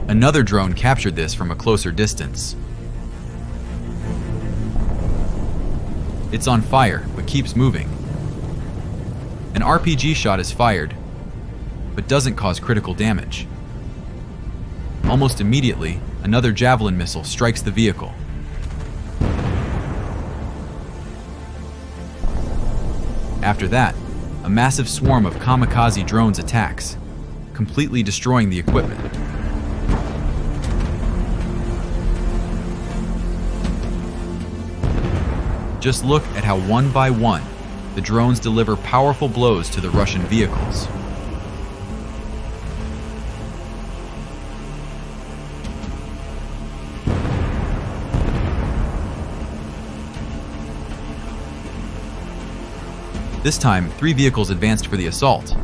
Another drone captured this from a closer distance. It's on fire, but keeps moving. An RPG shot is fired, but doesn't cause critical damage. Almost immediately, another Javelin missile strikes the vehicle. After that, a massive swarm of kamikaze drones attacks, completely destroying the equipment. Just look at how one by one, the drones deliver powerful blows to the Russian vehicles. This time, 3 vehicles advanced for the assault.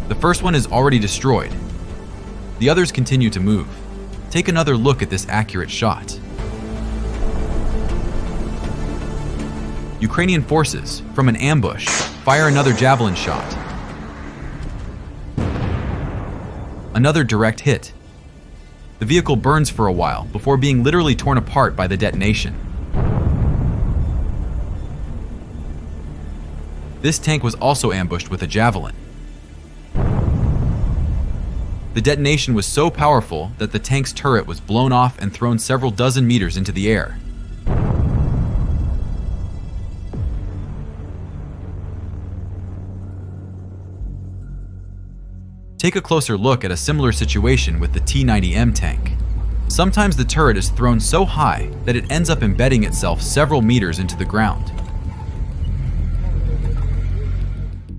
The first one is already destroyed. The others continue to move. Take another look at this accurate shot. Ukrainian forces, from an ambush, fire another Javelin shot. Another direct hit. The vehicle burns for a while before being literally torn apart by the detonation. This tank was also ambushed with a Javelin. The detonation was so powerful that the tank's turret was blown off and thrown several dozen meters into the air. Take a closer look at a similar situation with the T-90M tank. Sometimes the turret is thrown so high that it ends up embedding itself several meters into the ground.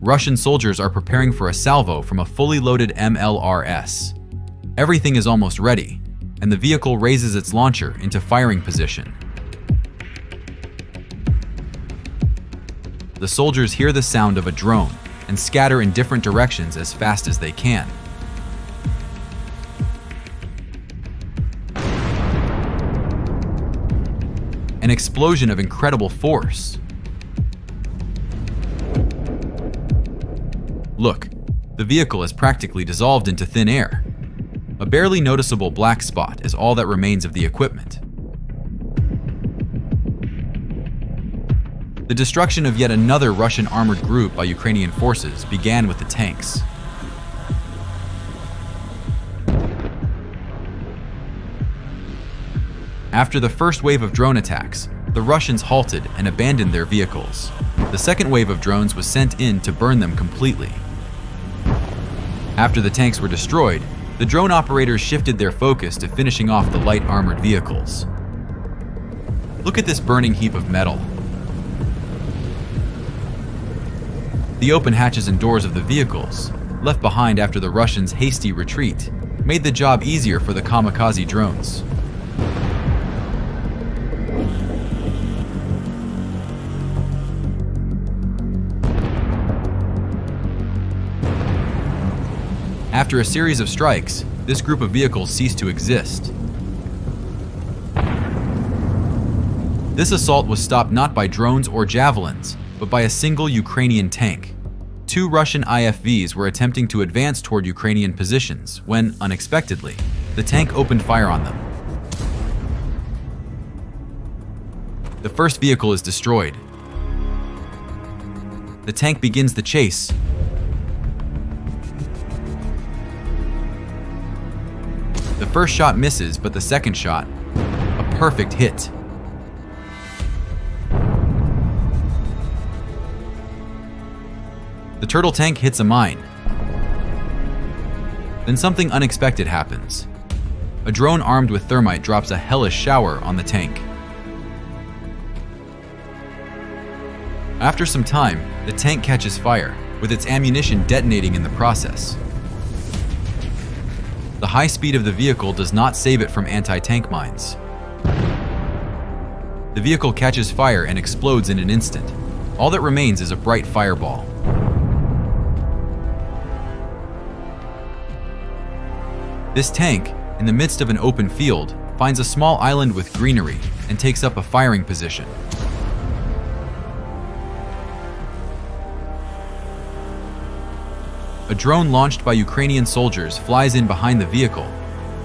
Russian soldiers are preparing for a salvo from a fully loaded MLRS. Everything is almost ready, and the vehicle raises its launcher into firing position. The soldiers hear the sound of a drone and scatter in different directions as fast as they can. An explosion of incredible force. Look, the vehicle is practically dissolved into thin air. A barely noticeable black spot is all that remains of the equipment. The destruction of yet another Russian armored group by Ukrainian forces began with the tanks. After the first wave of drone attacks, the Russians halted and abandoned their vehicles. The second wave of drones was sent in to burn them completely. After the tanks were destroyed, the drone operators shifted their focus to finishing off the light armored vehicles. Look at this burning heap of metal. The open hatches and doors of the vehicles, left behind after the Russians' hasty retreat, made the job easier for the kamikaze drones. After a series of strikes, this group of vehicles ceased to exist. This assault was stopped not by drones or javelins, but by a single Ukrainian tank. 2 Russian IFVs were attempting to advance toward Ukrainian positions when, unexpectedly, the tank opened fire on them. The first vehicle is destroyed. The tank begins the chase. The first shot misses, but the second shot, a perfect hit. The turtle tank hits a mine. Then something unexpected happens. A drone armed with thermite drops a hellish shower on the tank. After some time, the tank catches fire, with its ammunition detonating in the process. The high speed of the vehicle does not save it from anti-tank mines. The vehicle catches fire and explodes in an instant. All that remains is a bright fireball. This tank, in the midst of an open field, finds a small island with greenery and takes up a firing position. A drone launched by Ukrainian soldiers flies in behind the vehicle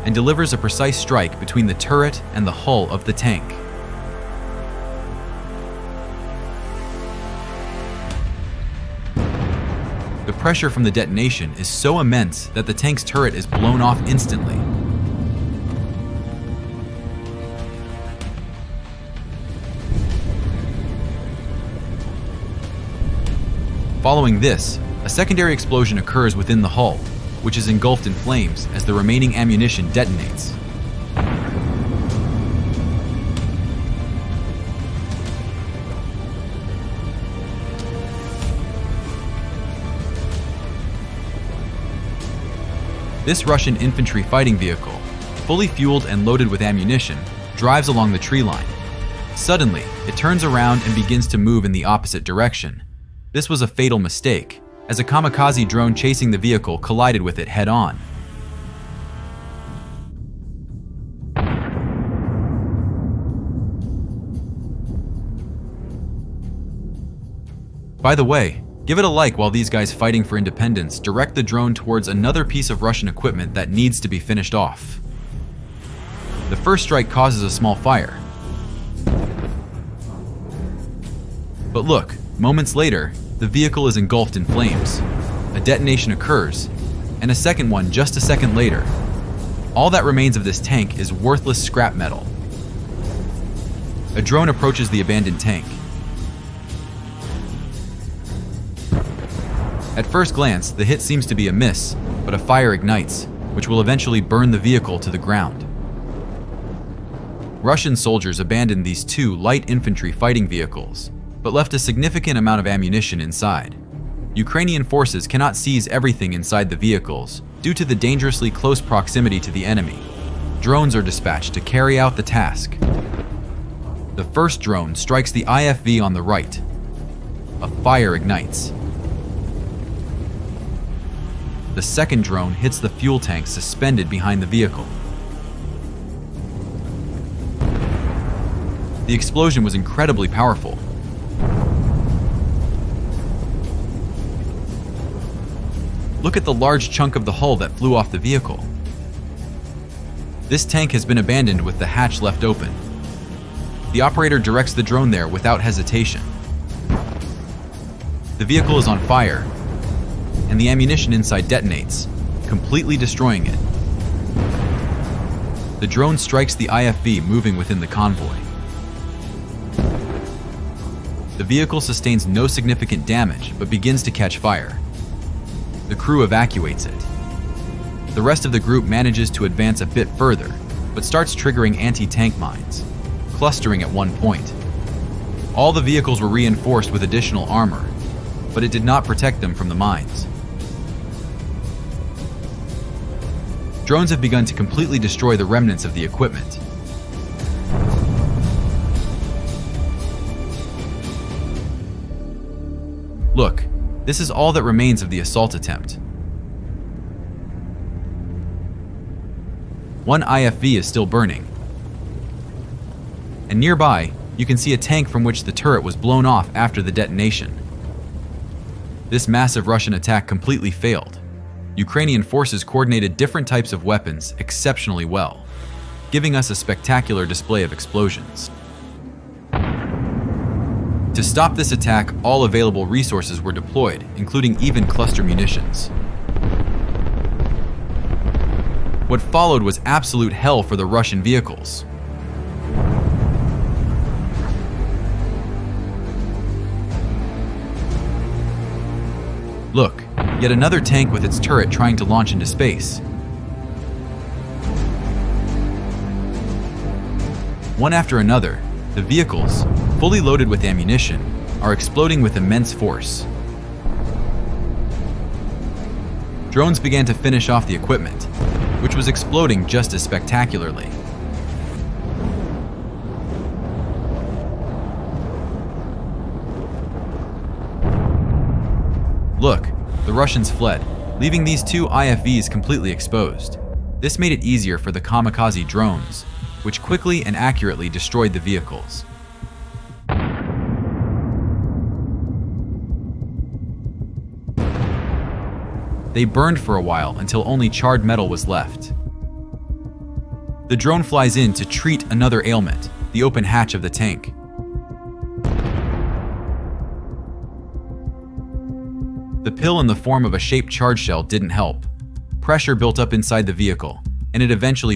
and delivers a precise strike between the turret and the hull of the tank. The pressure from the detonation is so immense that the tank's turret is blown off instantly. Following this, a secondary explosion occurs within the hull, which is engulfed in flames as the remaining ammunition detonates. This Russian infantry fighting vehicle, fully fueled and loaded with ammunition, drives along the tree line. Suddenly, it turns around and begins to move in the opposite direction. This was a fatal mistake, as a kamikaze drone chasing the vehicle collided with it head-on. By the way, give it a like while these guys fighting for independence direct the drone towards another piece of Russian equipment that needs to be finished off. The first strike causes a small fire. But look, moments later, the vehicle is engulfed in flames. A detonation occurs, and a second one just a second later. All that remains of this tank is worthless scrap metal. A drone approaches the abandoned tank. At first glance, the hit seems to be a miss, but a fire ignites, which will eventually burn the vehicle to the ground. Russian soldiers abandoned these two light infantry fighting vehicles, but left a significant amount of ammunition inside. Ukrainian forces cannot seize everything inside the vehicles due to the dangerously close proximity to the enemy. Drones are dispatched to carry out the task. The first drone strikes the IFV on the right. A fire ignites. The second drone hits the fuel tank suspended behind the vehicle. The explosion was incredibly powerful. Look at the large chunk of the hull that flew off the vehicle. This tank has been abandoned with the hatch left open. The operator directs the drone there without hesitation. The vehicle is on fire, and the ammunition inside detonates, completely destroying it. The drone strikes the IFV moving within the convoy. The vehicle sustains no significant damage but begins to catch fire. The crew evacuates it. The rest of the group manages to advance a bit further, but starts triggering anti-tank mines, clustering at one point. All the vehicles were reinforced with additional armor, but it did not protect them from the mines. Drones have begun to completely destroy the remnants of the equipment. Look, this is all that remains of the assault attempt. One IFV is still burning. And nearby, you can see a tank from which the turret was blown off after the detonation. This massive Russian attack completely failed. Ukrainian forces coordinated different types of weapons exceptionally well, giving us a spectacular display of explosions. To stop this attack, all available resources were deployed, including even cluster munitions. What followed was absolute hell for the Russian vehicles. Look, yet another tank with its turret trying to launch into space. One after another, the vehicles, fully loaded with ammunition, are exploding with immense force. Drones began to finish off the equipment, which was exploding just as spectacularly. Look, the Russians fled, leaving these two IFVs completely exposed. This made it easier for the kamikaze drones, which quickly and accurately destroyed the vehicles. They burned for a while until only charred metal was left. The drone flies in to treat another ailment, the open hatch of the tank. The pill in the form of a shaped charge shell didn't help. Pressure built up inside the vehicle, and it eventually